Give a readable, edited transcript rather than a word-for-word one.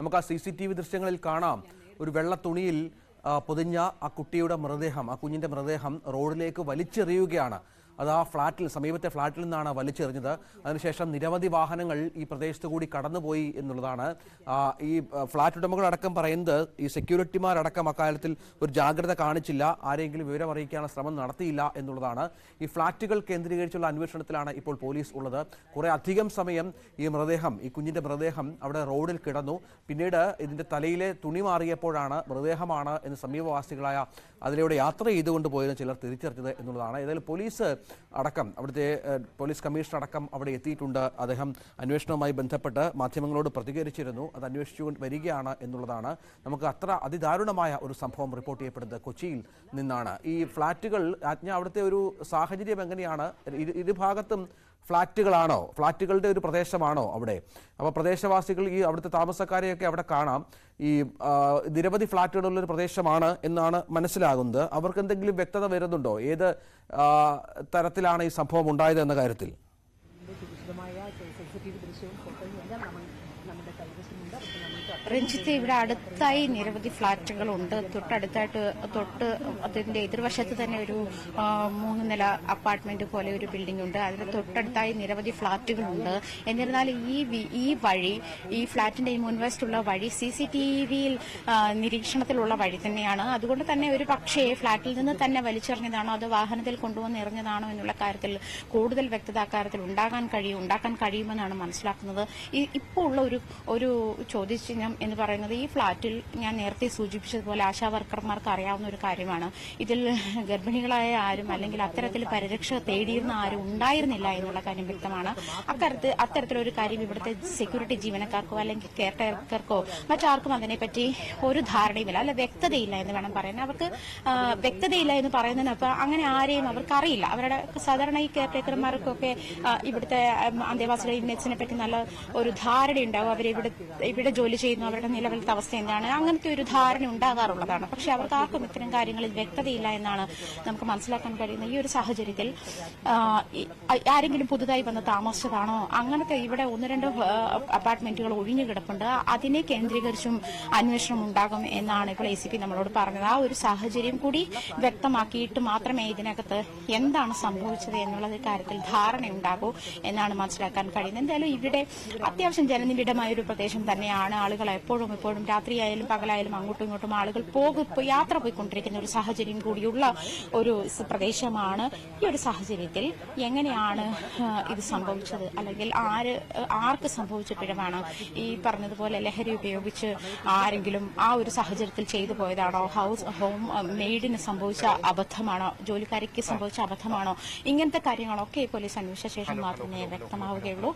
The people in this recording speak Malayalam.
നമുക്ക് ആ CCTV ദൃശ്യങ്ങളിൽ കാണാം ഒരു വെള്ള തുണിയിൽ പൊതിഞ്ഞ ആ കുട്ടിയുടെ മൃതദേഹം, ആ കുഞ്ഞിന്റെ മൃതദേഹം റോഡിലേക്ക് വലിച്ചെറിയുകയാണ്. അത് ആ ഫ്ളാറ്റിൽ, സമീപത്തെ ഫ്ളാറ്റിൽ നിന്നാണ് വലിച്ചെറിഞ്ഞത്. അതിനുശേഷം നിരവധി വാഹനങ്ങൾ ഈ പ്രദേശത്ത് കൂടി കടന്നുപോയി എന്നുള്ളതാണ്. ഈ ഫ്ളാറ്റ് ഉടമകളടക്കം പറയുന്നത് ഈ സെക്യൂരിറ്റിമാരടക്കം അക്കാര്യത്തിൽ ഒരു ജാഗ്രത കാണിച്ചില്ല, ആരെങ്കിലും വിവരം അറിയിക്കാനുള്ള ശ്രമം നടത്തിയില്ല എന്നുള്ളതാണ്. ഈ ഫ്ളാറ്റുകൾ കേന്ദ്രീകരിച്ചുള്ള അന്വേഷണത്തിലാണ് ഇപ്പോൾ പോലീസ് ഉള്ളത്. കുറേ അധികം സമയം ഈ കുഞ്ഞിന്റെ മൃതദേഹം അവിടെ റോഡിൽ കിടന്നു. പിന്നീട് ഇതിന്റെ തലയിലെ തുണി മാറിയപ്പോഴാണ് മൃതദേഹമാണ് എന്ന് സമീപവാസികളായ അതിലൂടെ യാത്ര ചെയ്തുകൊണ്ട് പോയെന്ന് ചിലർ തിരിച്ചറിഞ്ഞത് എന്നുള്ളതാണ്. ഏതായാലും പോലീസ് അടക്കം, അവിടുത്തെ പോലീസ് കമ്മീഷണർ അടക്കം അവിടെ എത്തിയിട്ടുണ്ട്. അദ്ദേഹം അന്വേഷണവുമായി ബന്ധപ്പെട്ട് മാധ്യമങ്ങളോട് പ്രതികരിച്ചിരുന്നു. അത് അന്വേഷിച്ചുകൊണ്ട് വരികയാണ് എന്നുള്ളതാണ്. നമുക്ക് അത്ര അതിദാരുണമായ ഒരു സംഭവം റിപ്പോർട്ട് ചെയ്യപ്പെടുന്നത് കൊച്ചിയിൽ നിന്നാണ്. ഈ ഫ്ളാറ്റുകൾ, അവിടുത്തെ ഒരു സാഹചര്യം എങ്ങനെയാണ്? ഇരുഭാഗത്തും ഫ്ളാറ്റുകളാണോ, ഫ്ളാറ്റുകളുടെ ഒരു പ്രദേശമാണോ അവിടെ? അപ്പോൾ പ്രദേശവാസികൾ, ഈ അവിടുത്തെ താമസക്കാരെയൊക്കെ അവിടെ കാണാം. ഈ നിരവധി ഫ്ളാറ്റുകളുള്ളൊരു പ്രദേശമാണ് എന്നാണ് മനസ്സിലാകുന്നത്. അവർക്ക് എന്തെങ്കിലും വ്യക്തത വരുന്നുണ്ടോ ഏത് തരത്തിലാണ് ഈ സംഭവം ഉണ്ടായത് എന്ന കാര്യത്തിൽ? രഞ്ജിത്ത്, ഇവിടെ അടുത്തായി നിരവധി ഫ്ളാറ്റുകളുണ്ട്. തൊട്ട് അതിന്റെ എതിർവശത്ത് തന്നെ ഒരു 3 നില അപ്പാർട്ട്മെന്റ് പോലെ ഒരു ബിൽഡിംഗ് ഉണ്ട്. അതിന് തൊട്ടടുത്തായി നിരവധി ഫ്ളാറ്റുകളുണ്ട്. എന്നിരുന്നാലും ഈ വഴി, ഈ ഫ്ളാറ്റിന്റെ ഈ മുൻവശത്തുള്ള വഴി CCTVയിൽ നിരീക്ഷണത്തിലുള്ള വഴി തന്നെയാണ്. അതുകൊണ്ട് തന്നെ ഒരു പക്ഷേ ഫ്ളാറ്റിൽ നിന്ന് തന്നെ വലിച്ചെറിഞ്ഞതാണോ അതോ വാഹനത്തിൽ കൊണ്ടുവന്ന് എറിഞ്ഞതാണോ എന്നുള്ള കാര്യത്തിൽ കൂടുതൽ വ്യക്തത അക്കാര്യത്തിൽ ഉണ്ടാക്കാൻ കഴിയുമെന്നാണ് മനസ്സിലാക്കുന്നത്. ഇപ്പോൾ ഉള്ള ഒരു ചോദ്യചിഹ്നം എന്ന് പറയുന്നത്, ഈ ഫ്ളാറ്റിൽ ഞാൻ നേരത്തെ സൂചിപ്പിച്ചതുപോലെ ആശാ വർക്കർമാർക്ക് അറിയാവുന്ന ഒരു കാര്യമാണ്. ഇതിൽ ഗർഭിണികളായ ആരും അല്ലെങ്കിൽ അത്തരത്തിൽ പരിരക്ഷ തേടിയിരുന്ന ആരും ഉണ്ടായിരുന്നില്ല എന്നുള്ള കാര്യം വ്യക്തമാണ്. അത്തരത്തിലൊരു കാര്യം ഇവിടുത്തെ സെക്യൂരിറ്റി ജീവനക്കാർക്കോ അല്ലെങ്കിൽ കെയർ ടേക്കർക്കോ മറ്റാർക്കും അതിനെപ്പറ്റി ഒരു ധാരണയുമില്ല, അല്ല വ്യക്തതയില്ല എന്ന് വേണം പറയാൻ. അവർക്ക് വ്യക്തതയില്ല എന്ന് പറയുന്നതിനൊപ്പം അങ്ങനെ ആരെയും അവർക്കറിയില്ല. അവരുടെ സാധാരണ ഈ കെയർ ടേക്കർമാർക്കൊക്കെ ഇവിടുത്തെ അന്തേവാസികളുടെ ഇന്നേറ്റ്സിനെ പറ്റി നല്ല ഒരു ധാരണയുണ്ടാവും. ഇവിടെ ജോലി ചെയ്യുന്ന അവരുടെ നിലവിലത്തെ അവസ്ഥ എന്താണ്, അങ്ങനത്തെ ഒരു ധാരണ ഉണ്ടാകാറുള്ളതാണ്. പക്ഷെ അവർക്ക് ആർക്കും ഇത്തരം കാര്യങ്ങളിൽ വ്യക്തതയില്ല എന്നാണ് നമുക്ക് മനസ്സിലാക്കാൻ കഴിയുന്നത്. ഈ ഒരു സാഹചര്യത്തിൽ ആരെങ്കിലും പുതുതായി വന്ന് താമസിച്ചതാണോ, അങ്ങനത്തെ ഇവിടെ 1-2 അപ്പാർട്ട്മെന്റുകൾ ഒഴിഞ്ഞു കിടപ്പുണ്ട്, അതിനെ കേന്ദ്രീകരിച്ചും അന്വേഷണം ഉണ്ടാകും എന്നാണ് ഇപ്പോൾ ACP നമ്മളോട് പറഞ്ഞത്. ആ ഒരു സാഹചര്യം കൂടി വ്യക്തമാക്കിയിട്ട് മാത്രമേ ഇതിനകത്ത് എന്താണ് സംഭവിച്ചത് എന്നുള്ള കാര്യത്തിൽ ധാരണയുണ്ടാകൂ എന്നാണ് മനസ്സിലാക്കാൻ കഴിയുന്നത്. എന്തായാലും ഇവിടെ അത്യാവശ്യം ജനനിബിഡമായ ഒരു പ്രദേശം തന്നെയാണ്. ആളുകൾ എപ്പോഴും രാത്രിയായാലും പകലായാലും അങ്ങോട്ടും ഇങ്ങോട്ടും ആളുകൾ യാത്ര പോയിക്കൊണ്ടിരിക്കുന്ന ഒരു സാഹചര്യം കൂടിയുള്ള ഒരു പ്രദേശമാണ്. ഈ ഒരു സാഹചര്യത്തിൽ എങ്ങനെയാണ് ഇത് സംഭവിച്ചത്, അല്ലെങ്കിൽ ആർക്ക് സംഭവിച്ച പിഴവാണ്? ഈ പറഞ്ഞതുപോലെ ലഹരി ഉപയോഗിച്ച് ആരെങ്കിലും ആ ഒരു സാഹചര്യത്തിൽ ചെയ്തു പോയതാണോ? ഹോം മെയ്ഡിന് സംഭവിച്ച അബദ്ധമാണോ? ജോലിക്കാരിക്ക് സംഭവിച്ച അബദ്ധമാണോ? ഇങ്ങനത്തെ കാര്യങ്ങളൊക്കെ പോലീസ് അന്വേഷിച്ച ശേഷം മാത്രമേ വ്യക്തമാവുകയുള്ളൂ.